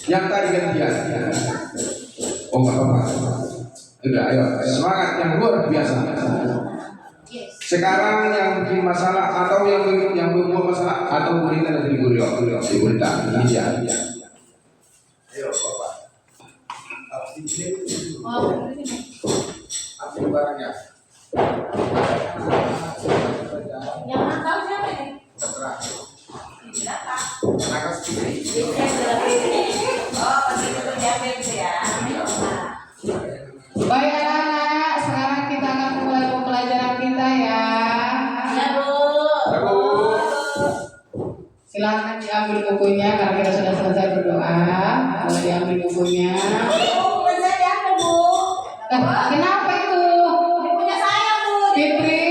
yang tadi gantian. Oh, nggak apa-apa. Udah, ayo semangat yang luar biasa. Sekarang yang bikin masalah atau yang membuat masalah atau berita dari berita. Iya. Ayo Bapak. Apa barangnya? Yang nakal siapa nih? Terserah. Siapa? Nakal sendiri. Oh, pasti itu diambil itu ya. Baik anak-anak, sekarang kita akan mulai pembelajaran kita ya. Ya, Bu. Silakan diambil bukunya karena kita sudah selesai berdoa. Boleh diambil bukunya. Bu, bisa diambil, Bu. Kenapa itu? Ini punya saya, Bu. Fitri?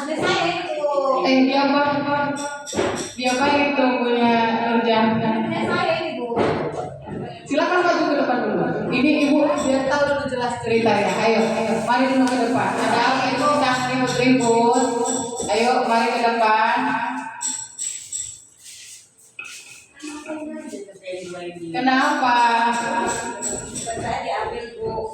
Ini saya itu. Dia apa itu punya Nurjan? Punya saya ini, Bu. Silakan maju ke depan dulu. Ini ibu biar tahu dulu jelas ceritanya. Ayo, mari dulu ke depan. Ada apa itu jangan ribut-ribut. Ayo, mari ke depan. Kenapa? Saya diambil, Bu.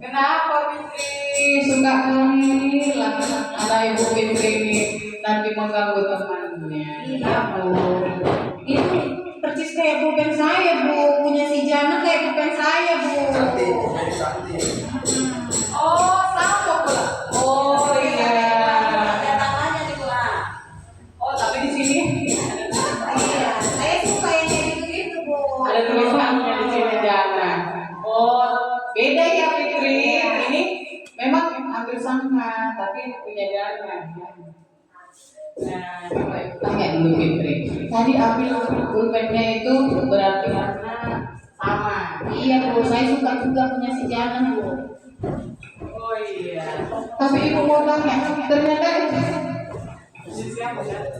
Kenapa Fitri suka menghilang? Ada ibu Fitri ini nanti mengganggu temannya. Kenapa? Itu persis kayak pulpen saya, Bu. Punya si Jana kayak pulpen saya, Bu. Oh, sama pula. Oh iya. Ada tangannya di gua. Oh, tapi di sini Iya, saya suka yang kayak gitu-gitu, Bu. ada tulisannya di sini Jana. Oh, beda ya Fitri. Ini memang hampir sama, tapi punya Jana. Nah, coba tanya dulu Fitri. Tadi ambil pulpennya itu berarti karena sama. Iya, Bu. Saya suka juga punya si Jana, Bu. Oh iya. Tapi ibu mau tanya, ternyata itu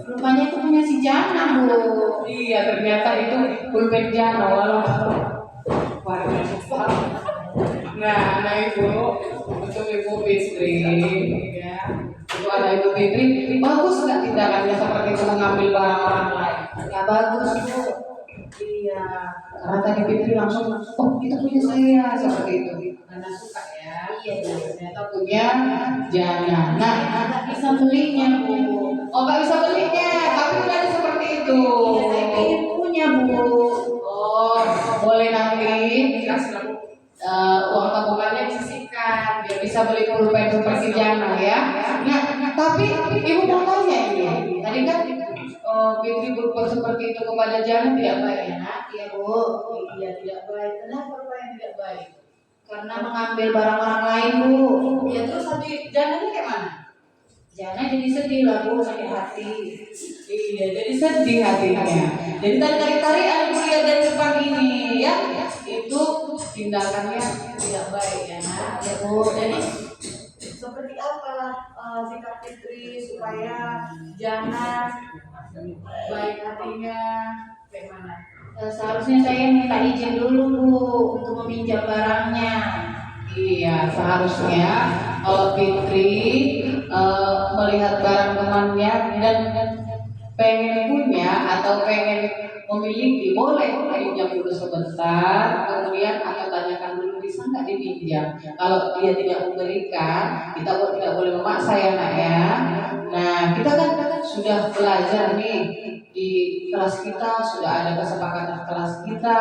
Rupanya itu punya si Jana, Bu. iya ternyata itu pulpen Jana walaupun warna nah ibu untuk ibu Fitri ya. Itu ada ibu Fitri, bagus nggak tindakannya seperti itu mengambil barang orang lain? Ya bagus, Bu. Iya, karena tadi Fitri langsung, oh itu punya saya seperti itu, karena suka ya. Iya, Bu. Ternyata punya Jana. Nah, Nggak bisa belinya, Bu. oh nggak bisa belinya, tapi udah ada seperti itu. Iya, saya pengen punya, Bu. Oh, boleh nanti dikasih uang tabungannya disisihkan biar bisa beli pulpen seperti Jana ya. Nah, tapi ibu mau tanya ini, tadi kan Fitri berbuat seperti itu kepada Jana tidak baik ya, Nak? Iya, Bu. Iya, tidak baik. Kenapa yang tidak baik? Karena mengambil barang orang lain, Bu. Ya terus hati Jana kayak mana? Jana jadi sedih lah, Bu, sakit hati. Iya, jadi sedih hatinya. Jadi tarik-tarik ada lihat dari depan ini ya, itu tindakannya tidak baik ya, Nak. Ya, Bu. Jadi seperti apa sikap Fitri supaya Jana Baik hatinya kayak mana? seharusnya saya minta izin dulu, Bu, untuk meminjam barangnya. Iya, seharusnya kalau Fitri melihat barang temannya dan pengen punya atau pengen memiliki, boleh pinjam dulu sebentar, kemudian atau tanyakan dulu bisa nggak dipinjam. Kalau dia tidak memberikan, kita tidak boleh memaksa ya nak ya. Nah, kita kan sudah belajar nih di kelas kita, sudah ada kesepakatan kelas kita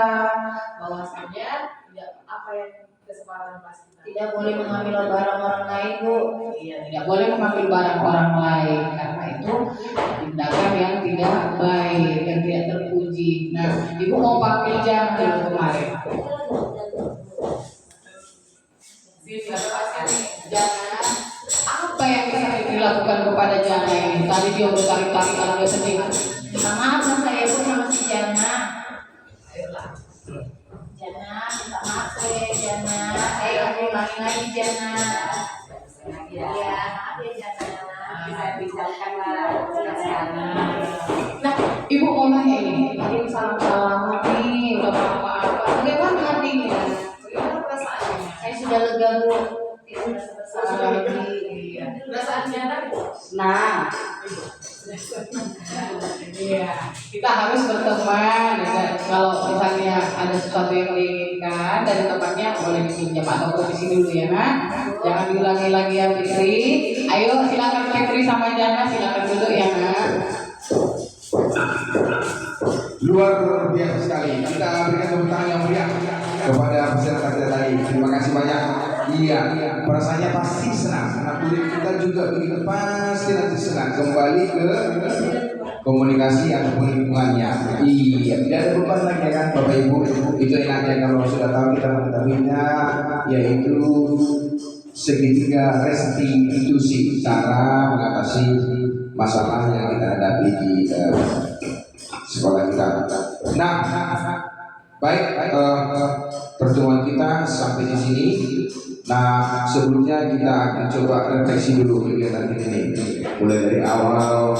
bahwasanya tidak apa yang kesepakatan kelas kita. Tidak boleh mengambil barang orang lain, Bu. Iya, tidak boleh mengambil barang orang lain karena itu tindakan yang tidak baik, yang tidak terpuji. Nah, ibu mau panggil jangan kemarin. Jangan. Apa yang bisa dilakukan kepada Jana ini? Tadi dia udah tarik-tarik kalau dia sedih. Minta maaf sama saya Bu sama si Jana. Jana, minta maaf saya Jana. Ayo ulangi lagi Jana. Iya, maaf ya Jana. Bisa pinjamkan lah. Nah, ibu mau nanya ini. Tadi salam-salaman nih, udah apa-apa. Bagaimana hatinya? Bagaimana perasaannya? Saya sudah lega Bu. Sudah lagi. Perasaannya senang. Iya, kita harus berteman. Ya. Kalau misalnya ada sesuatu yang diinginkan dari temannya, boleh dipinjam atau komisi dulu ya, nak. Jangan diulangi lagi ya, Fitri. Ayo, silakan Fitri sama Jana, silakan dulu ya, nak. Luar biasa sekali. Kita berikan tepuk tangan yang meriah kepada peserta kita tadi. Terima kasih banyak. Iya, perasaannya pasti senang. Anak murid kita juga begitu, pasti nanti senang kembali ke komunikasi ataupun lingkungannya. Iya, tidak ada beban lagi ya kan, Bapak Ibu. Itu enaknya kalau sudah tahu kita mengetahuinya, yaitu segitiga restitusi, cara mengatasi masalah yang kita hadapi di sekolah kita. Nah, baik, pertemuan kita sampai di sini. Nah, sebelumnya kita akan coba refleksi dulu kegiatan ini. Mulai dari awal,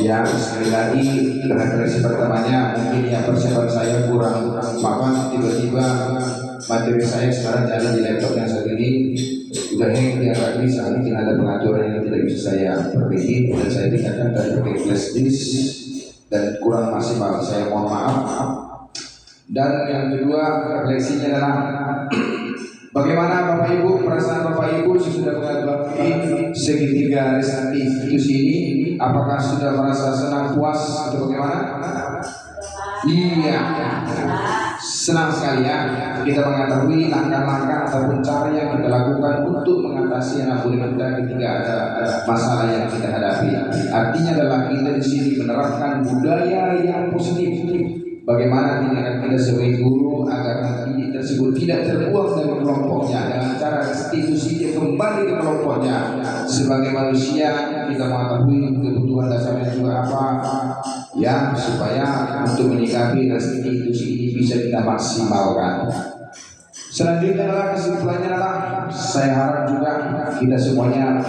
ya sekali lagi refleksi pertamanya mungkin ya persiapan saya kurang mapan, tiba-tiba materi saya sekarang jalan di laptop yang satu ini udah hang, dia nggak bisa, mungkin ada pengaturan yang tidak bisa saya perbaiki dan saya tindakan dari pakai flash disk dan kurang maksimal, saya mohon maaf. Dan yang kedua refleksinya adalah bagaimana Bapak Ibu, perasaan Bapak Ibu sudah menghadapi segitiga restitusi ini? Apakah sudah merasa senang, puas atau bagaimana? Iya, senang sekali ya. Kita mengetahui langkah-langkah ataupun cara yang kita lakukan untuk mengatasi anak murid kita ketika ada masalah yang kita hadapi. Artinya adalah kita di sini menerapkan budaya yang positif. Bagaimana tindakan kita sebagai guru agar anak didik tersebut tidak terbuang dari kelompoknya dengan cara restitusi dia kembali ke kelompoknya. Sebagai manusia kita mengetahui kebutuhan dasarnya juga apa, ya supaya untuk menyikapi restitusi ini bisa kita maksimalkan. Selanjutnya adalah kesimpulannya adalah saya harap juga kita semuanya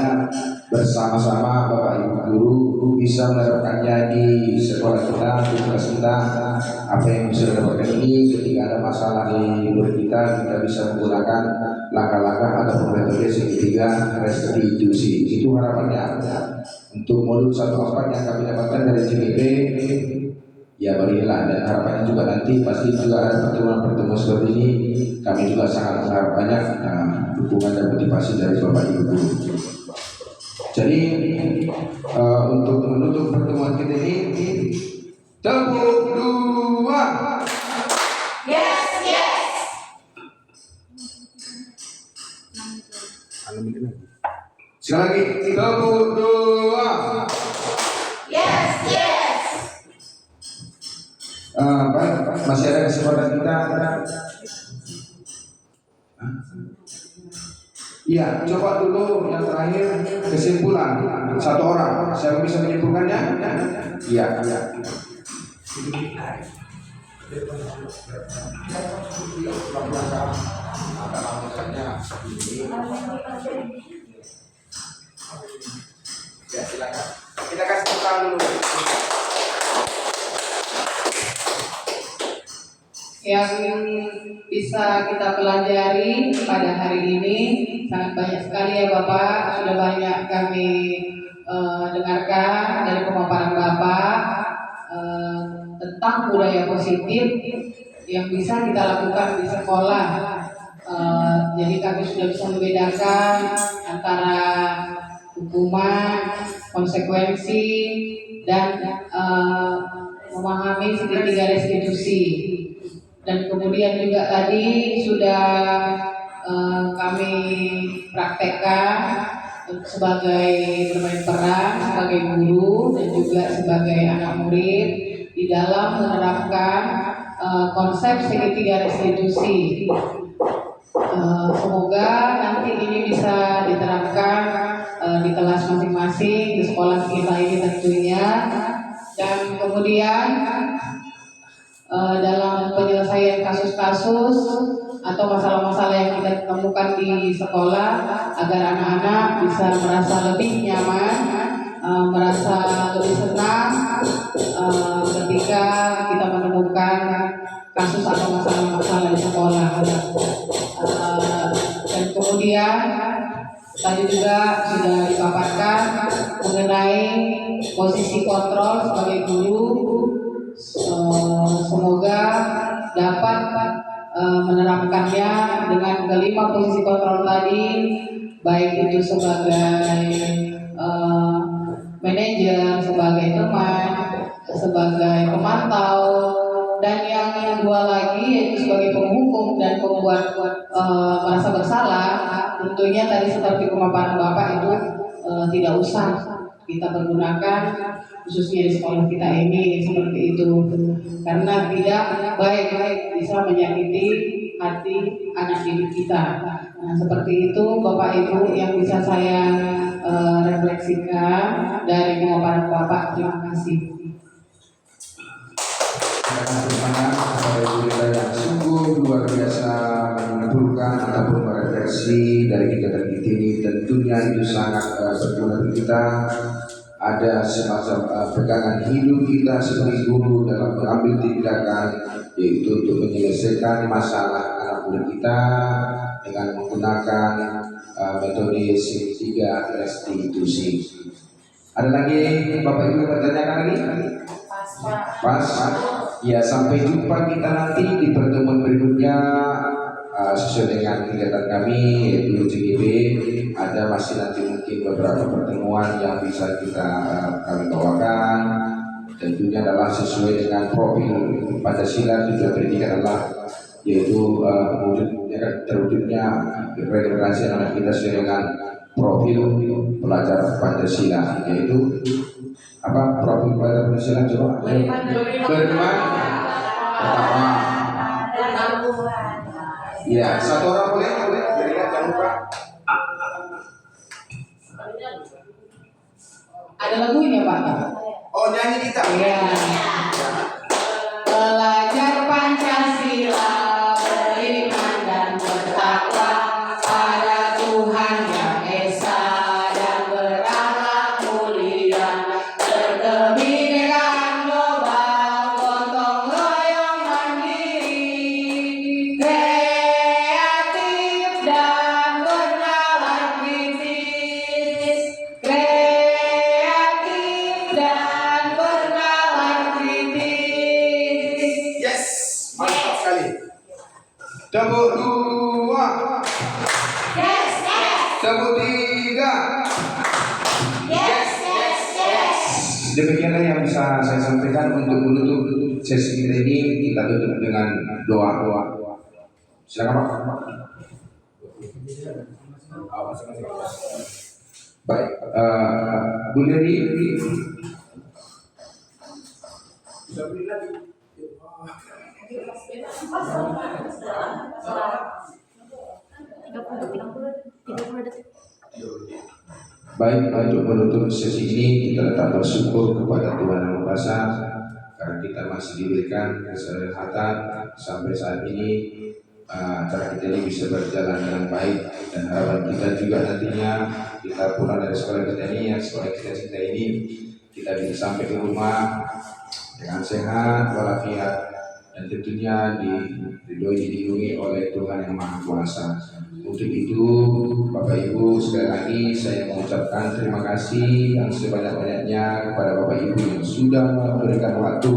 bersama-sama Bapak Ibu guru bisa menerapkannya di sekolah kita, di kelas kita. Apa yang bisa didapatkan ini ketika ada masalah di murid kita bisa menggunakan langkah-langkah atau metode segitiga restitusi. Itu harapannya. Untuk modul 1/4 yang kami dapatkan dari JPP, ya berilah, dan harapannya juga nanti pasti juga ada pertemuan-pertemuan seperti ini. Kami juga sangat mengharap banyak dukungan dan motivasi dari Bapak Ibu guru. Jadi untuk menutup pertemuan kita ini, tepuk dua. Yes, yes. Sekali lagi, tepuk dua. Yes, yes. Baik, masih ada kesempatan kita. Iya, coba dulu yang terakhir kesimpulan satu orang. Siapa bisa menyimpulkannya? Iya. Ya, silakan. Kita kasih tepuk dulu. yang bisa kita pelajari pada hari ini sangat banyak sekali ya Bapak. Sudah banyak kami dengarkan dari pemaparan Bapak tentang budaya positif yang bisa kita lakukan di sekolah. Jadi kami sudah bisa membedakan antara hukuman, konsekuensi, dan memahami segitiga restitusi. Dan kemudian juga tadi sudah kami praktekkan sebagai bermain peran, sebagai guru dan juga sebagai anak murid di dalam menerapkan konsep segitiga restitusi. Semoga nanti ini bisa diterapkan di kelas masing-masing, di sekolah kita ini tentunya. Dan kemudian dalam penyelesaian kasus-kasus atau masalah-masalah yang kita temukan di sekolah, agar anak-anak bisa merasa lebih nyaman, merasa lebih senang ketika kita menemukan kasus atau masalah-masalah di sekolah. Dan kemudian tadi juga sudah dipaparkan mengenai posisi kontrol sebagai guru. Semoga dapat menerapkannya dengan kelima posisi kontrol tadi, baik itu sebagai manajer, sebagai teman, sebagai pemantau, dan yang dua lagi yaitu sebagai penghukum dan pembuat merasa bersalah. Tentunya tadi seperti pemaparan Bapak itu tidak usah kita pergunakan khususnya di sekolah kita ini seperti itu, karena tidak baik bisa menyakiti hati anak didik kita. Nah, seperti itu Bapak Ibu yang bisa saya refleksikan dari pemaparan Bapak. Terima kasih. Terima kasih banyak kepada Ibu Lila yang sungguh luar biasa mengumpulkan ataupun merefleksi dari kegiatan kita ini. Tentunya itu sangat berguna bagi kita. Ada semacam pegangan hidup kita sebagai guru dalam mengambil tindakan, yaitu untuk menyelesaikan masalah anak murid kita dengan menggunakan metode segitiga restitusi. Ada lagi Bapak Ibu bertanyakan lagi? Pas. Ya, sampai jumpa kita nanti di pertemuan berikutnya sesuai dengan kegiatan kami yaitu CGB. Ada masih nanti mungkin beberapa pertemuan yang bisa kami bawakan. Tentunya adalah sesuai dengan profil Pancasila tujuan pendidikan adalah yaitu terwujudnya regenerasi anak kita sesuai dengan profil pelajar Pancasila, yaitu apa profil pelajar Pancasila coba? Beriman, pertama. Ya, satu orang boleh, berikan jangan lupa. Ada lagunya Pak? Oh, nyanyi kita. Iya. Belajar Pancasila, beriman dan bertakwa pada Tuhan Yang Esa dan berakhlak mulia, berkebinekaan global, gotong royong mandiri, kreatif dan bernalar kritis, kreatif dan bernalar kritis. Yes, mantap sekali. Tepuk dua. Yes, yes, Tepuk tiga. yes, yes, yes. Demikianlah yang bisa saya sampaikan untuk menutup sesi kita ini. Kita tutup dengan doa. Silakan Pak. Baik, Bu Lili. Baik, untuk menutup sesi ini kita tetap bersyukur kepada Tuhan Yang Maha Kuasa karena kita masih diberikan kesehatan sampai saat ini. Acara kita ini bisa berjalan dengan baik dan harapan kita juga nantinya kita pulang dari sekolah kita ini, sekolah kita ini kita bisa sampai ke rumah dengan sehat walafiat dan tentunya dilindungi oleh Tuhan Yang Maha Kuasa. Untuk itu, Bapak Ibu, sekali lagi saya mengucapkan terima kasih yang sebanyak-banyaknya kepada Bapak Ibu yang sudah memberikan waktu,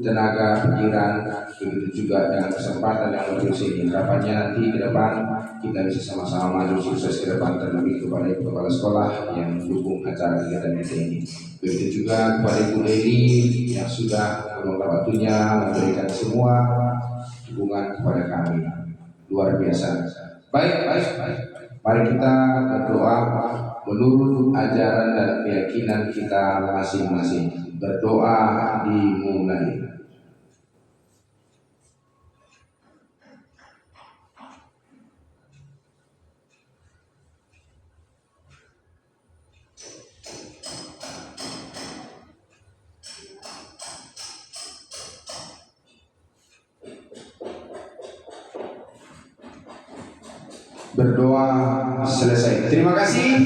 tenaga, pikiran, begitu juga dengan kesempatan yang lebih ini. Harapannya nanti ke depan kita bisa sama-sama maju sukses ke depan, terlebih kepada Ibu Kepala Sekolah yang mendukung acara kegiatan ini. Begitu juga kepada Ibu Leni yang sudah meluangkan waktunya memberikan semua dukungan kepada kami. Luar biasa. Baik. Mari kita berdoa menurut ajaran dan keyakinan kita masing-masing. Berdoa dimulai. Berdoa selesai. Terima kasih.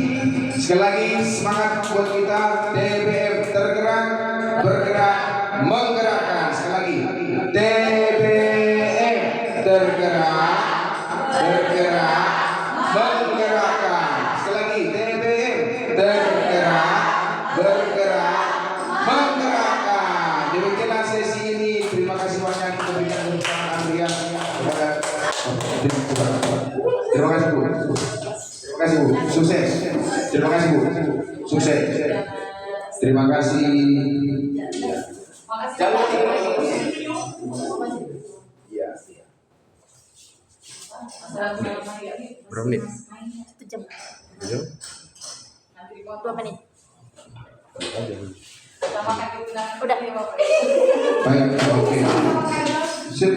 Sekali lagi semangat buat kita. TBM tergerak, bergerak, menggerakkan. Sekali lagi TBM tergerak, bergerak, menggerakkan. Sekali lagi TBM tergerak, bergerak, menggerakkan. Demikianlah sesi ini. Terima kasih banyak untuk berikan bersama Andrea kepada Terima kasih Bu. Terima kasih Bu. Sukses. Terima kasih Bu. Sukses. Terima kasih. Iya. Berapa menit? 1 jam. 2 menit. Udah. Baik, oke. Sip.